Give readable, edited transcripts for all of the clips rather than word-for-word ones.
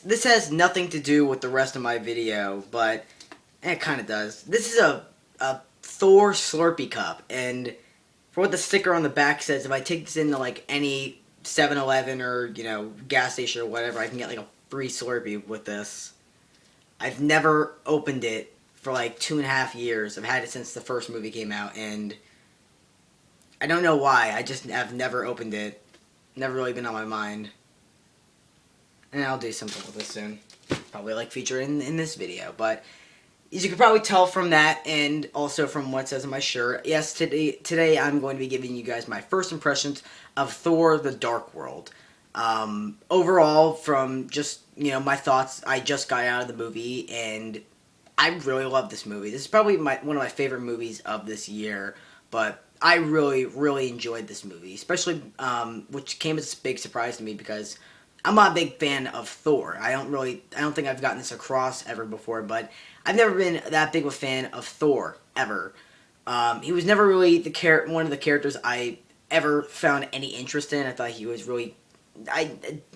this has nothing to do with the rest of my video, but it kind of does. This is a Thor Slurpee cup, and for what the sticker on the back says, if I take this into like any 7-Eleven or gas station or whatever, I can get like a free Slurpee with this. I've never opened it for like 2.5 years. I've had it since the first movie came out, and I don't know why. I just have never opened it. Never really been on my mind. And I'll do something with this soon. Probably like feature in this video. But as you can probably tell from that, and also from what it says on my shirt, yes, today I'm going to be giving you guys my first impressions of Thor: The Dark World. Overall, from just my thoughts, I just got out of the movie, and I really love this movie. This is probably one of my favorite movies of this year. But I really, really enjoyed this movie, especially which came as a big surprise to me because I'm not a big fan of Thor. I don't think I've gotten this across ever before, but I've never been that big of a fan of Thor ever. He was never really one of the characters I ever found any interest in. I thought he was really, I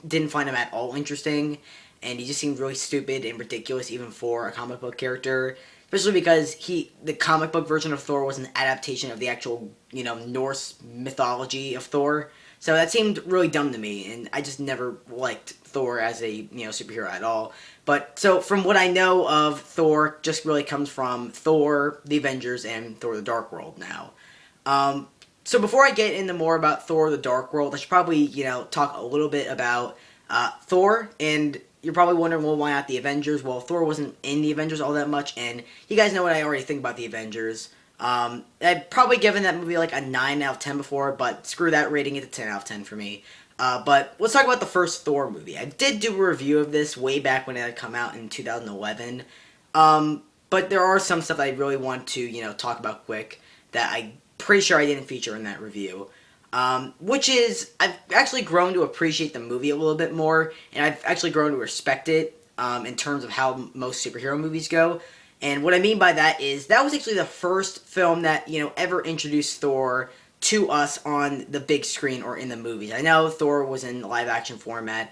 didn't find him at all interesting, and he just seemed really stupid and ridiculous even for a comic book character. Especially because the comic book version of Thor was an adaptation of the actual, Norse mythology of Thor. So that seemed really dumb to me, and I just never liked Thor as a, superhero at all. But, so, from what I know of Thor, just really comes from Thor, the Avengers, and Thor: The Dark World now. So before I get into more about Thor: The Dark World, I should probably, talk a little bit about Thor, and you're probably wondering, well, why not the Avengers? Well, Thor wasn't in the Avengers all that much, and you guys know what I already think about the Avengers. I've probably given that movie like a 9 out of 10 before, but screw that, rating it a 10 out of 10 for me. But let's talk about the first Thor movie. I did do a review of this way back when it had come out in 2011, but there are some stuff I really want to, talk about quick that I'm pretty sure I didn't feature in that review. Which is, I've actually grown to appreciate the movie a little bit more, and I've actually grown to respect it, in terms of how most superhero movies go. And what I mean by that is, that was actually the first film that, ever introduced Thor to us on the big screen or in the movies. I know Thor was in live action format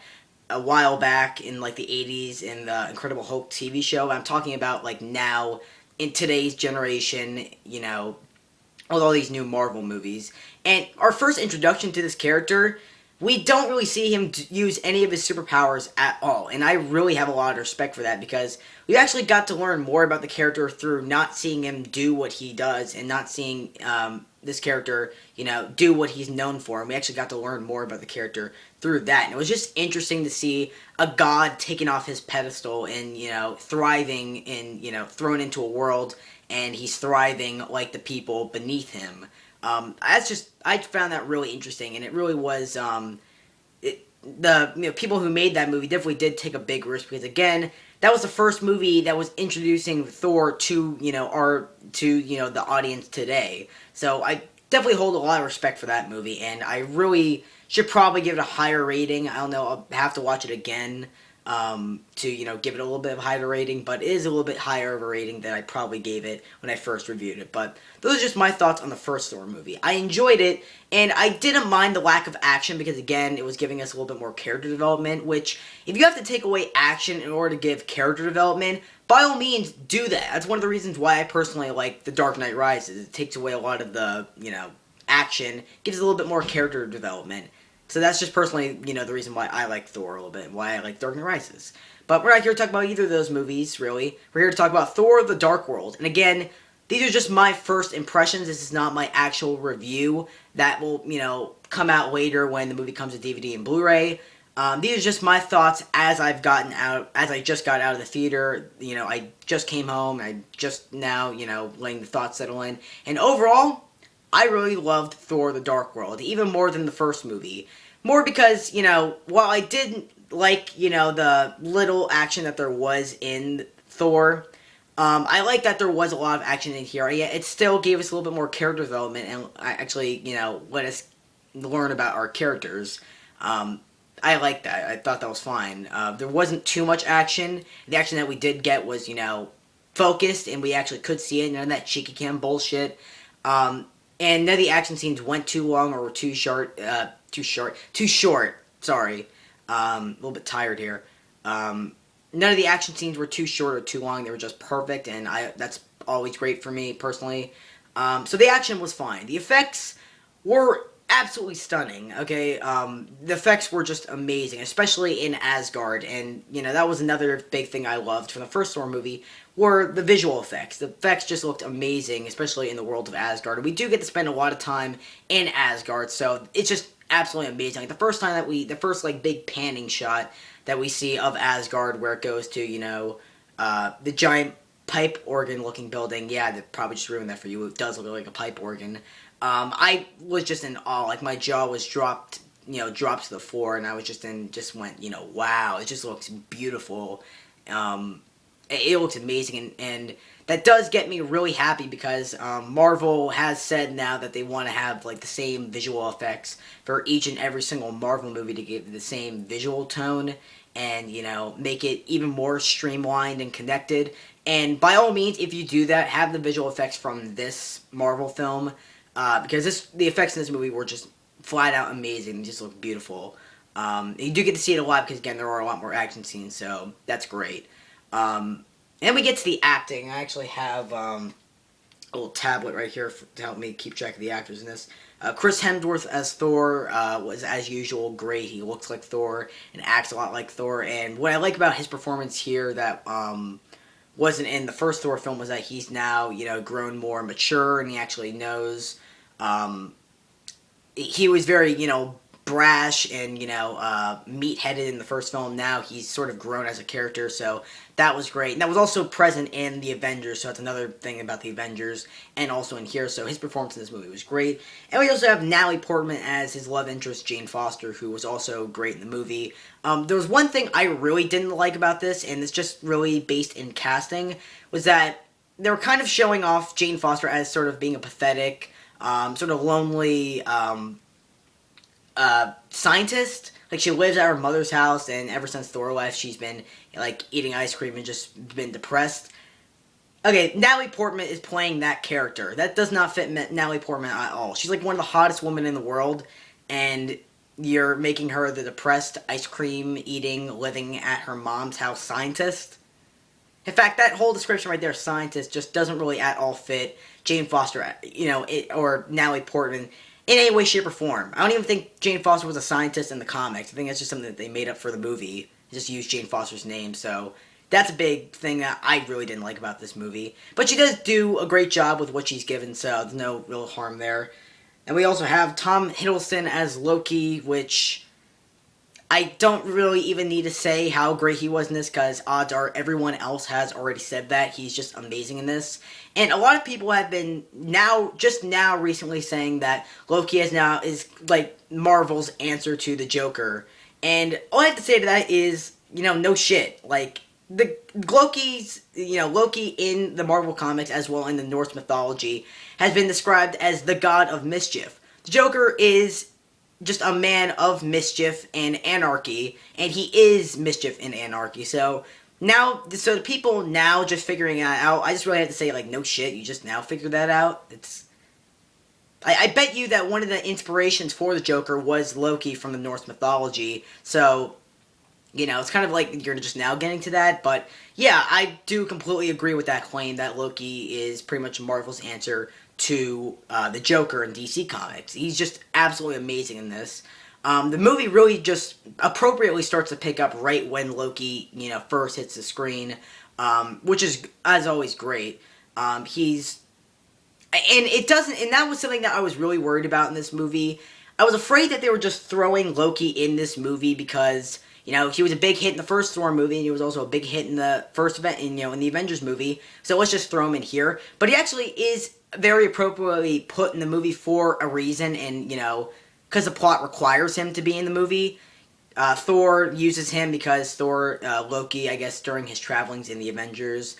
a while back in like the 80s in the Incredible Hulk TV show. I'm talking about like now, in today's generation, with all these new Marvel movies. And our first introduction to this character, we don't really see him use any of his superpowers at all. And I really have a lot of respect for that, because we actually got to learn more about the character through not seeing him do what he does, and not seeing this character, do what he's known for. And we actually got to learn more about the character through that. And it was just interesting to see a god taken off his pedestal and, thriving and, thrown into a world, and he's thriving like the people beneath him. I found that really interesting, and it really was, people who made that movie definitely did take a big risk, because again, that was the first movie that was introducing Thor to, the audience today. So I definitely hold a lot of respect for that movie, and I really should probably give it a higher rating. I don't know, I'll have to watch it again, to, give it a little bit of a higher rating, but it is a little bit higher of a rating than I probably gave it when I first reviewed it. But those are just my thoughts on the first Thor movie. I enjoyed it, and I didn't mind the lack of action, because again, it was giving us a little bit more character development, which, if you have to take away action in order to give character development, by all means, do that. That's one of the reasons why I personally like The Dark Knight Rises. It takes away a lot of the, action, gives a little bit more character development. So that's just personally, the reason why I like Thor a little bit, and why I like Dark Knight Rises. But we're not here to talk about either of those movies, really. We're here to talk about Thor: The Dark World. And again, these are just my first impressions. This is not my actual review. That will, come out later when the movie comes to DVD and Blu-ray. These are just my thoughts as I just got out of the theater. I just came home. I just now, letting the thoughts settle in. And overall, I really loved Thor: The Dark World, even more than the first movie. More because, while I didn't like, the little action that there was in Thor, I like that there was a lot of action in here. Yeah, it still gave us a little bit more character development, and actually, let us learn about our characters. I like that. I thought that was fine. There wasn't too much action. The action that we did get was, focused, and we actually could see it. None of that shaky cam bullshit. And none of the action scenes went too long or were too short. Sorry. A little bit tired here. None of the action scenes were too short or too long. They were just perfect, and that's always great for me personally. So the action was fine. The effects were absolutely stunning. Okay, the effects were just amazing, especially in Asgard, and that was another big thing I loved from the first Thor movie were the visual effects. The effects just looked amazing, especially in the world of Asgard. We do get to spend a lot of time in Asgard, so it's just absolutely amazing. Like the first like big panning shot that we see of Asgard, where it goes to the giant pipe organ looking building. Yeah, they probably just ruined that for you. It does look like a pipe organ. I was just in awe. Like my jaw was dropped to the floor, and I was just went, wow, it just looks beautiful. It looks amazing, and that does get me really happy because Marvel has said now that they want to have like the same visual effects for each and every single Marvel movie to give the same visual tone and make it even more streamlined and connected. And by all means, if you do that, have the visual effects from this Marvel film because the effects in this movie were just flat out amazing. They just look beautiful. You do get to see it a lot because again there are a lot more action scenes, so that's great. And we get to the acting. I actually have a little tablet right here to help me keep track of the actors in this. Chris Hemsworth as Thor was, as usual, great. He looks like Thor and acts a lot like Thor. And what I like about his performance here that wasn't in the first Thor film was that he's now, grown more mature and he actually knows. He was very, brash and meat-headed in the first film. Now he's sort of grown as a character, so that was great. And that was also present in the Avengers, so that's another thing about the Avengers, and also in here. So his performance in this movie was great. And we also have Natalie Portman as his love interest, Jane Foster, who was also great in the movie. There was one thing I really didn't like about this, and it's just really based in casting, was that they were kind of showing off Jane Foster as sort of being a pathetic, sort of lonely, scientist. Like, she lives at her mother's house, and ever since Thor left, she's been, like, eating ice cream and just been depressed. Okay, Natalie Portman is playing that character. That does not fit Natalie Portman at all. She's, like, one of the hottest women in the world, and you're making her the depressed, ice cream eating, living at her mom's house scientist. In fact, that whole description right there, scientist, just doesn't really at all fit Jane Foster, or Natalie Portman in any way, shape, or form. I don't even think Jane Foster was a scientist in the comics. I think that's just something that they made up for the movie. Just used Jane Foster's name, so that's a big thing that I really didn't like about this movie. But she does do a great job with what she's given, so there's no real harm there. And we also have Tom Hiddleston as Loki, which I don't really even need to say how great he was in this, because odds are everyone else has already said that. He's just amazing in this. And a lot of people have been just now recently saying that Loki is like Marvel's answer to the Joker. And all I have to say to that is, no shit. Like, the Loki in the Marvel comics as well in the Norse mythology has been described as the god of mischief. The Joker is just a man of mischief and anarchy, and he is mischief and anarchy. So the people now just figuring that out, I just really have to say, like, no shit, you just now figured that out. I bet you that one of the inspirations for the Joker was Loki from the Norse mythology, so, it's kind of like you're just now getting to that, but yeah, I do completely agree with that claim that Loki is pretty much Marvel's answer to the Joker in DC Comics. He's just absolutely amazing in this. The movie really just appropriately starts to pick up right when Loki, first hits the screen, which is, as always, great. And that was something that I was really worried about in this movie. I was afraid that they were just throwing Loki in this movie because, he was a big hit in the first Thor movie, and he was also a big hit in the first event, in the Avengers movie, so let's just throw him in here. But he actually is very appropriately put in the movie for a reason, and, because the plot requires him to be in the movie. Thor uses him because Loki, I guess, during his travelings in the Avengers,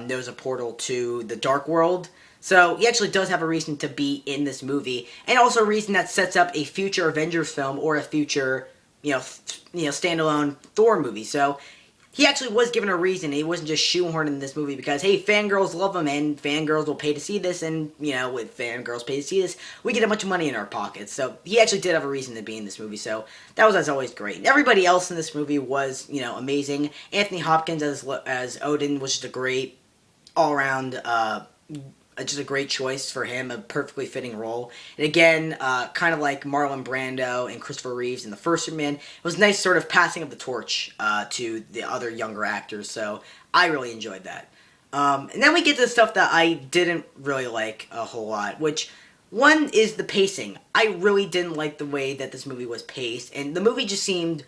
knows a portal to the Dark World. So he actually does have a reason to be in this movie, and also a reason that sets up a future Avengers film or a future, standalone Thor movie. So he actually was given a reason. He wasn't just shoehorned in this movie because, hey, fangirls love him and fangirls will pay to see this, and, you know, with fangirls pay to see this, we get a bunch of money in our pockets. So he actually did have a reason to be in this movie, so that was, as always, great. And everybody else in this movie was, you know, amazing. Anthony Hopkins as Odin was just a great all-around, just a great choice for him, a perfectly fitting role. And again, kind of like Marlon Brando and Christopher Reeves in the first Superman, it was nice sort of passing of the torch to the other younger actors, so I really enjoyed that. And then we get to the stuff that I didn't really like a whole lot, which one is the pacing. I really didn't like the way that this movie was paced, and the movie just seemed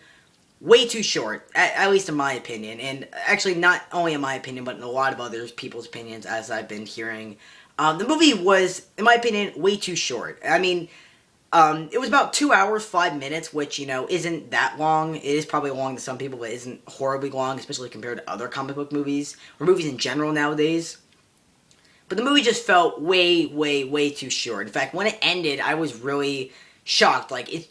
way too short, at least in my opinion, and actually not only in my opinion, but in a lot of other people's opinions, as I've been hearing. The movie was, in my opinion, way too short. I mean, it was about 2 hours, 5 minutes, which, you know, isn't that long. It is probably long to some people, but isn't horribly long, especially compared to other comic book movies, or movies in general nowadays. But the movie just felt way, way, way too short. In fact, when it ended, I was really shocked. Like,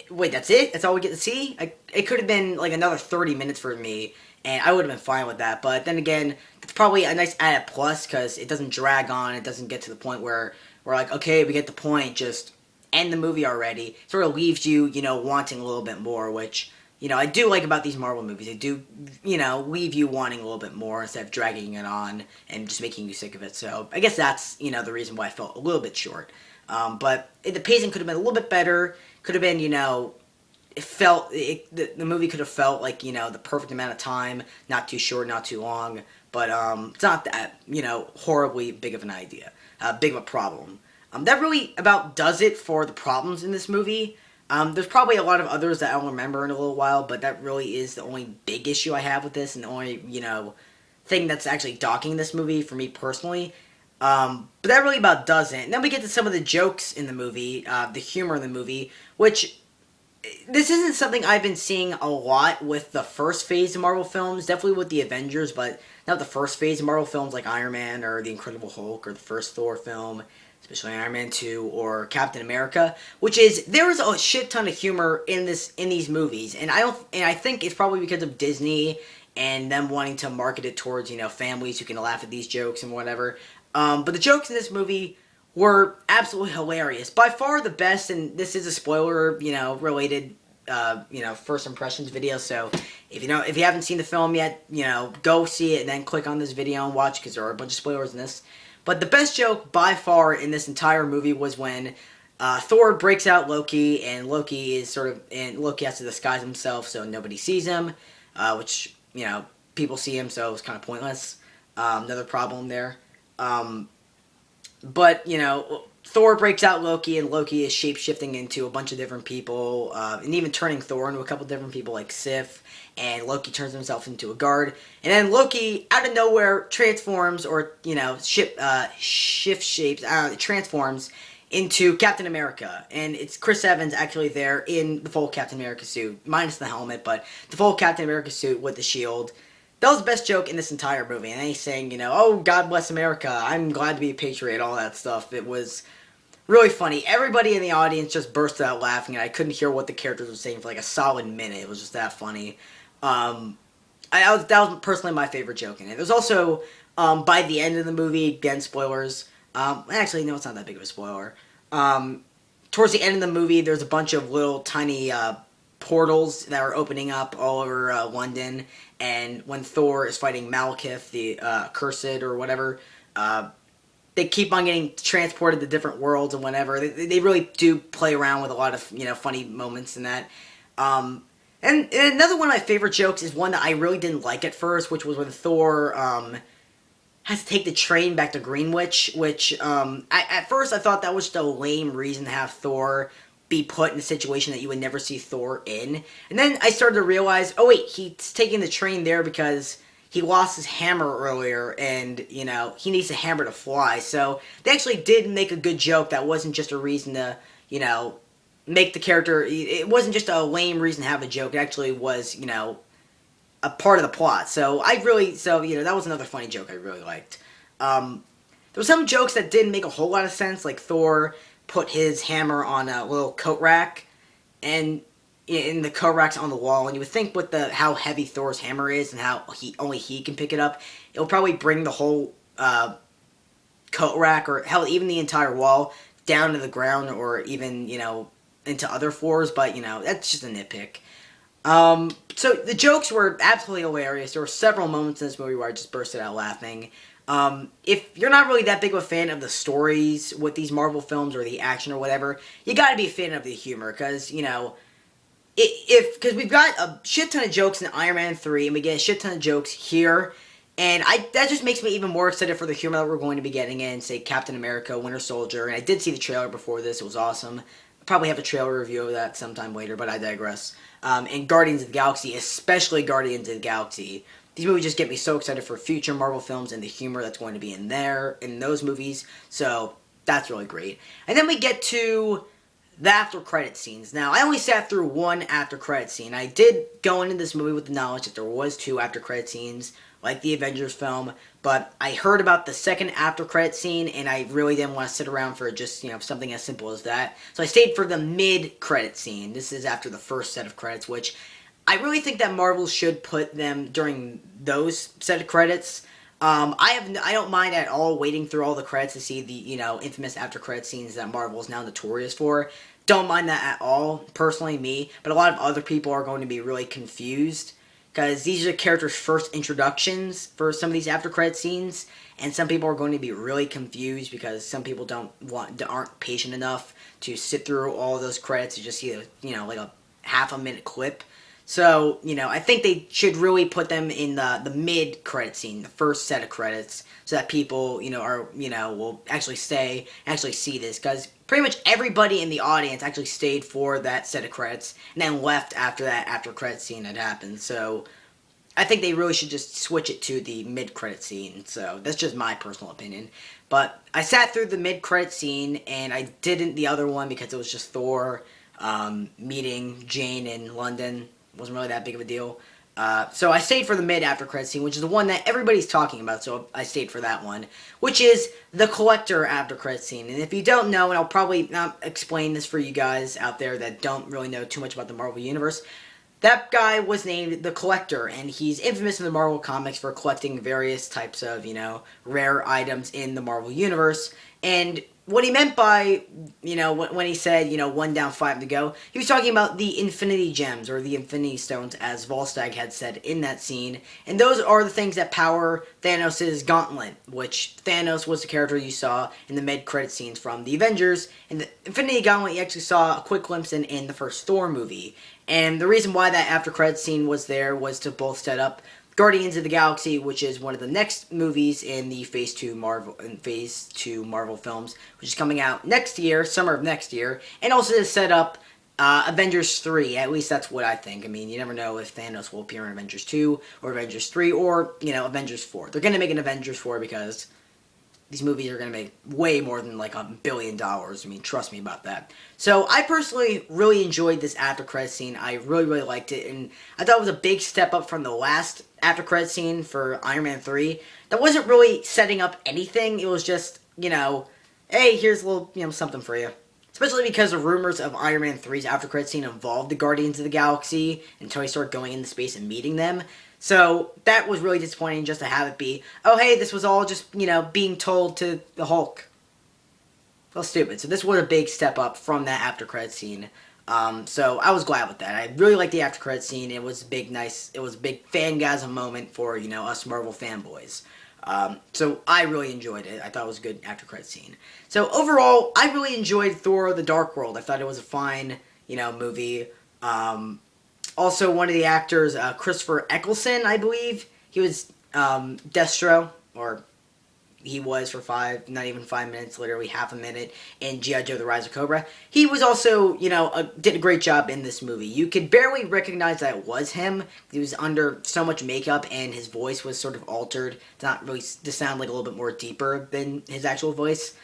wait, that's it? That's all we get to see? It could have been, like, another 30 minutes for me, and I would have been fine with that. But then again, it's probably a nice added plus, because it doesn't drag on. It doesn't get to the point where we're like, okay, we get the point, just end the movie already. It sort of leaves you, you know, wanting a little bit more, which, you know, I do like about these Marvel movies. They do, you know, leave you wanting a little bit more instead of dragging it on and just making you sick of it. So I guess that's, you know, the reason why I felt a little bit short. But the pacing could have been a little bit better. Could have been, you know, the movie could have felt like, you know, the perfect amount of time, not too short, not too long, but it's not that, you know, horribly big of an idea, big of a problem. That really about does it for the problems in this movie. There's probably a lot of others that I'll remember in a little while, but that really is the only big issue I have with this, and the only, you know, thing that's actually docking this movie for me personally. But that really about does it. And then we get to some of the jokes in the movie, the humor in the movie, which this isn't something I've been seeing a lot with the first phase of Marvel films, definitely with the Avengers, but not the first phase of Marvel films like Iron Man or The Incredible Hulk or the first Thor film, especially Iron Man 2 or Captain America, which is there is a shit ton of humor in these movies, and I think it's probably because of Disney and them wanting to market it towards, you know, families who can laugh at these jokes and whatever. But the jokes in this movie were absolutely hilarious. By far the best, and this is a spoiler, you know, related, you know, first impressions video, so if you haven't seen the film yet, you know, go see it and then click on this video and watch, because there are a bunch of spoilers in this. But the best joke by far in this entire movie was when Thor breaks out Loki, and Loki has to disguise himself so nobody sees him, which, you know, people see him, so it's kind of pointless. Another problem there. But, you know, Thor breaks out Loki, and Loki is shape-shifting into a bunch of different people, and even turning Thor into a couple different people like Sif, and Loki turns himself into a guard, and then Loki, out of nowhere, transforms, or, you know, shift shapes, transforms into Captain America, and it's Chris Evans actually there in the full Captain America suit, minus the helmet, but the full Captain America suit with the shield. That was the best joke in this entire movie, and then he's saying, you know, oh, God bless America, I'm glad to be a patriot, all that stuff. It was really funny. Everybody in the audience just burst out laughing, and I couldn't hear what the characters were saying for like a solid minute. It was just that funny. That was personally my favorite joke in it. There's also, by the end of the movie, again, spoilers. Actually, no, it's not that big of a spoiler. Towards the end of the movie, there's a bunch of little tiny portals that are opening up all over London, and when Thor is fighting Malekith, the Cursed or whatever, they keep on getting transported to different worlds and whatever. They really do play around with a lot of, you know, funny moments in that. And another one of my favorite jokes is one that I really didn't like at first, which was when Thor has to take the train back to Greenwich, which at first I thought that was just a lame reason to have Thor be put in a situation that you would never see Thor in. And then I started to realize, oh wait, he's taking the train there because he lost his hammer earlier, and, you know, he needs a hammer to fly. So they actually did make a good joke that wasn't just a reason to, you know, make the character, it wasn't just a lame reason to have a joke, it actually was, you know, a part of the plot. So you know, that was another funny joke I really liked. There were some jokes that didn't make a whole lot of sense, like Thor put his hammer on a little coat rack, and in the coat racks on the wall, and you would think with the how heavy Thor's hammer is and how only he can pick it up, it'll probably bring the whole coat rack, or hell, even the entire wall down to the ground, or even, into other floors. But that's just a nitpick. So the jokes were absolutely hilarious. There were several moments in this movie where I just bursted out laughing. If you're not really that big of a fan of the stories with these Marvel films or the action or whatever, you got to be a fan of the humor, because because we've got a shit ton of jokes in Iron Man 3, and we get a shit ton of jokes here, and that just makes me even more excited for the humor that we're going to be getting in, say, Captain America, Winter Soldier. And I did see the trailer before this. It was awesome. I'll probably have a trailer review of that sometime later, but I digress. And Guardians of the Galaxy, especially Guardians of the Galaxy. These movies just get me so excited for future Marvel films and the humor that's going to be in those movies. So that's really great. And then we get to the after credit scenes. Now, I only sat through one after credit scene. I did go into this movie with the knowledge that there was two after credit scenes, like the Avengers film, but I heard about the second after credit scene, and I really didn't want to sit around for just, something as simple as that. So I stayed for the mid-credit scene. This is after the first set of credits, which I really think that Marvel should put them during those set of credits. I don't mind at all waiting through all the credits to see the, infamous after credit scenes that Marvel is now notorious for. Don't mind that at all, personally, me. But a lot of other people are going to be really confused, because these are the characters' first introductions for some of these after credit scenes, and some people are going to be really confused because some people aren't patient enough to sit through all those credits to just see like a half a minute clip. So, I think they should really put them in the mid-credit scene, the first set of credits, so that people, will actually stay, actually see this, because pretty much everybody in the audience actually stayed for that set of credits, and then left after that after-credit scene had happened. So I think they really should just switch it to the mid-credit scene. So that's just my personal opinion. But I sat through the mid-credit scene, and I didn't the other one because it was just Thor meeting Jane in London. Wasn't really that big of a deal. So I stayed for the mid-after-credit scene, which is the one that everybody's talking about, so I stayed for that one, which is the Collector after-credit scene. And if you don't know, and I'll probably not explain this for you guys out there that don't really know too much about the Marvel Universe, that guy was named the Collector, and he's infamous in the Marvel Comics for collecting various types of, rare items in the Marvel Universe. And what he meant by, when he said, one down, five to go, he was talking about the Infinity Gems, or the Infinity Stones, as Volstagg had said in that scene. And those are the things that power Thanos' gauntlet, which Thanos was the character you saw in the mid-credit scenes from the Avengers. And the Infinity Gauntlet you actually saw a quick glimpse in the first Thor movie. And the reason why that after-credit scene was there was to both set up Guardians of the Galaxy, which is one of the next movies in the Phase 2 Marvel films, which is coming out next year, summer of next year, and also to set up Avengers 3. At least that's what I think. I mean, you never know if Thanos will appear in Avengers 2 or Avengers 3 or, Avengers 4. They're going to make an Avengers 4 because these movies are going to make way more than like $1 billion. I mean, trust me about that. So I personally really enjoyed this after credit scene. I really, really liked it, and I thought it was a big step up from the last after credit scene for Iron Man 3. That wasn't really setting up anything. It was just, hey, here's a little, something for you. Especially because the rumors of Iron Man 3's after credit scene involved the Guardians of the Galaxy until he started going into space and meeting them. So that was really disappointing just to have it be, oh hey, this was all just, being told to the Hulk. Well, stupid. So this was a big step up from that after credit scene. So I was glad with that. I really liked the after credit scene. It was a big fangasm moment for, us Marvel fanboys. So I really enjoyed it. I thought it was a good after credit scene. So overall, I really enjoyed Thor: The Dark World. I thought it was a fine, movie. Also, one of the actors, Christopher Eccleston, I believe, he was Destro, or he was for not even 5 minutes, literally half a minute, in G.I. Joe: The Rise of Cobra. He was also, did a great job in this movie. You could barely recognize that it was him. He was under so much makeup, and his voice was sort of altered to sound like a little bit more deeper than his actual voice.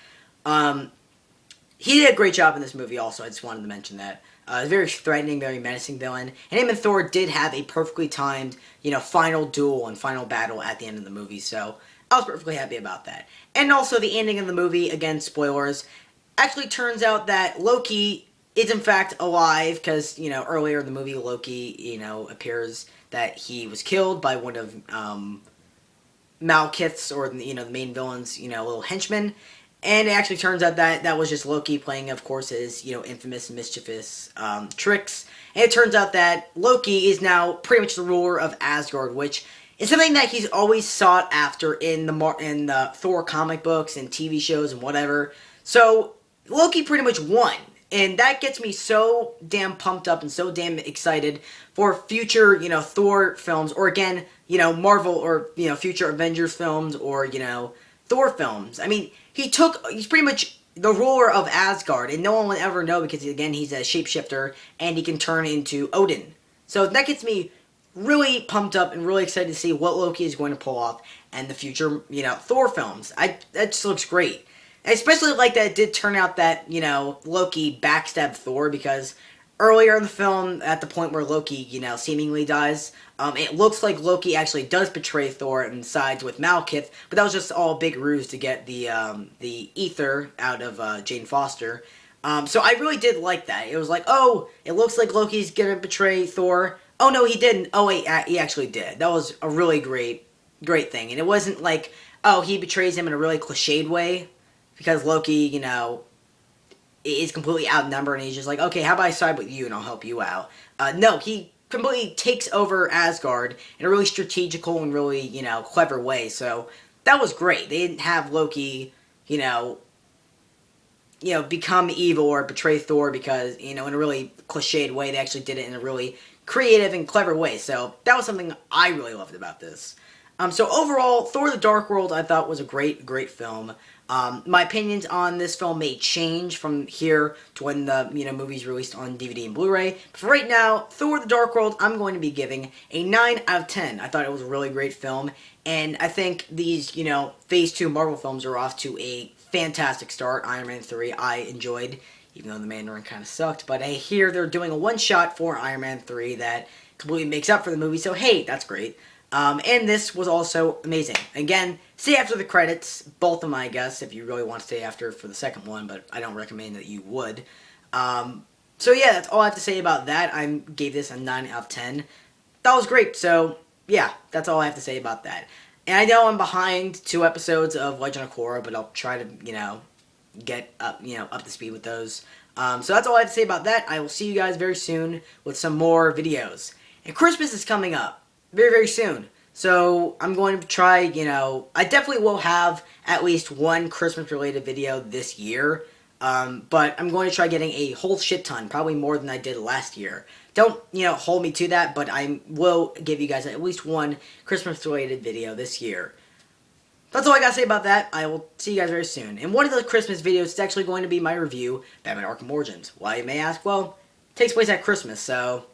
He did a great job in this movie also. I just wanted to mention that. A very threatening, very menacing villain. And him and Thor did have a perfectly timed, final duel and final battle at the end of the movie. So I was perfectly happy about that. And also the ending of the movie, again, spoilers, actually turns out that Loki is in fact alive, because, earlier in the movie, Loki, appears that he was killed by one of Malekith's, or, the main villain's, little henchman. And it actually turns out that that was just Loki playing, of course, his, infamous, mischievous tricks. And it turns out that Loki is now pretty much the ruler of Asgard, which is something that he's always sought after in the Thor comic books and TV shows and whatever. So Loki pretty much won. And that gets me so damn pumped up and so damn excited for future, Thor films, or again, Marvel, or, future Avengers films, or, Thor films. I mean, he's pretty much the ruler of Asgard, and no one will ever know, because, again, he's a shapeshifter, and he can turn into Odin. So that gets me really pumped up and really excited to see what Loki is going to pull off and the future, Thor films. That just looks great. I especially like that it did turn out that, Loki backstabbed Thor, because earlier in the film, at the point where Loki, seemingly dies, it looks like Loki actually does betray Thor and sides with Malekith, but that was just all a big ruse to get the ether out of Jane Foster. So I really did like that. It was like, oh, it looks like Loki's gonna betray Thor. Oh, no, he didn't. Oh, wait, he actually did. That was a really great thing. And it wasn't like, oh, he betrays him in a really cliched way, because Loki, is completely outnumbered, and he's just like, okay, how about I side with you and I'll help you out? No, he completely takes over Asgard in a really strategical and really, clever way. So that was great. They didn't have Loki, become evil or betray Thor because, in a really cliched way. They actually did it in a really creative and clever way. So that was something I really loved about this. So overall, Thor: The Dark World I thought was a great film. My opinions on this film may change from here to when the movie's released on DVD and Blu-ray. But for right now, Thor: The Dark World, I'm going to be giving a 9 out of 10. I thought it was a really great film, and I think these Phase 2 Marvel films are off to a fantastic start. Iron Man 3 I enjoyed, even though the Mandarin kind of sucked. But I hear they're doing a one-shot for Iron Man 3 that completely makes up for the movie, so hey, that's great. And this was also amazing. Again, stay after the credits, both of them, I guess, if you really want to stay after for the second one, but I don't recommend that you would. So yeah, that's all I have to say about that. I gave this a 9 out of 10. That was great, so yeah, that's all I have to say about that. And I know I'm behind 2 episodes of Legend of Korra, but I'll try to, get up, up to speed with those. So that's all I have to say about that. I will see you guys very soon with some more videos. And Christmas is coming up very soon. So I'm going to try, I definitely will have at least one Christmas-related video this year. But I'm going to try getting a whole shit ton, probably more than I did last year. Don't, hold me to that, but I will give you guys at least one Christmas-related video this year. That's all I gotta say about that. I will see you guys very soon. And one of the Christmas videos is actually going to be my review, Batman Arkham Origins. Why, you may ask? Well, it takes place at Christmas, so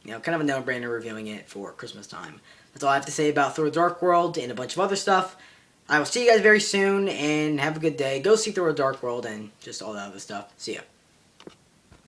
kind of a no-brainer reviewing it for Christmas time. That's all I have to say about Thor: The Dark World and a bunch of other stuff. I will see you guys very soon, and have a good day. Go see Thor: The Dark World and just all that other stuff. See ya.